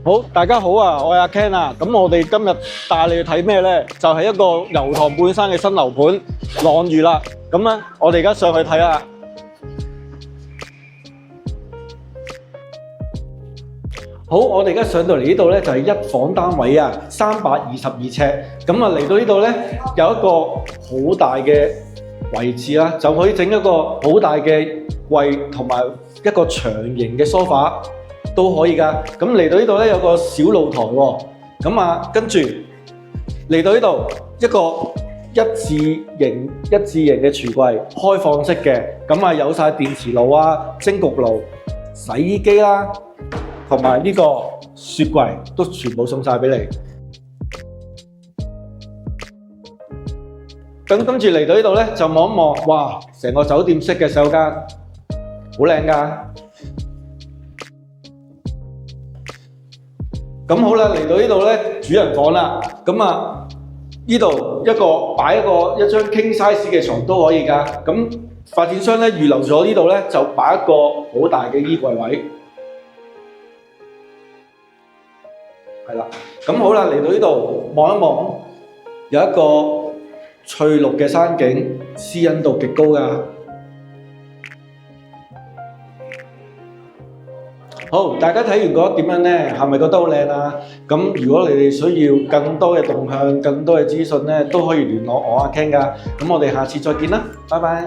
好，大家好啊，我係阿 Ken 啊。咁我哋今日帶你去睇咩呢？就係一個油塘半山嘅新樓盤朗寓啦。咁咧，我哋而家上去睇下。好，我哋而家上到嚟呢度咧，就係一房單位啊，322尺。咁啊，嚟到呢度咧，有一個好大嘅位置啦，就可以整一個好大嘅櫃同埋一個長形嘅梳化都可以㗎。咁嚟到呢度咧，有個小露台喎。咁啊，跟住嚟到呢度一個一字形嘅櫥櫃，開放式嘅。咁啊，有晒電磁爐啊、蒸焗爐、洗衣機啦。同埋呢個雪櫃都全部送晒俾你。咁跟住嚟到呢度咧，就望一望，哇！成個酒店式嘅洗手間，好靚㗎。咁好啦，嚟到呢度咧，主人房啦。咁啊，呢度擺一張 king size 嘅床都可以㗎。咁發展商咧預留咗呢度咧，就擺一個好大嘅衣櫃位。係啦，咁好啦，嚟到呢度望一望，有一個翠綠嘅山景，私隱度極高㗎。好，大家睇完覺得點樣呢？係咪覺得好靚啊？咁如果你哋需要更多嘅動向、更多嘅資訊呢，都可以聯絡我阿 Ken 㗎。咁我哋下次再見啦，拜拜。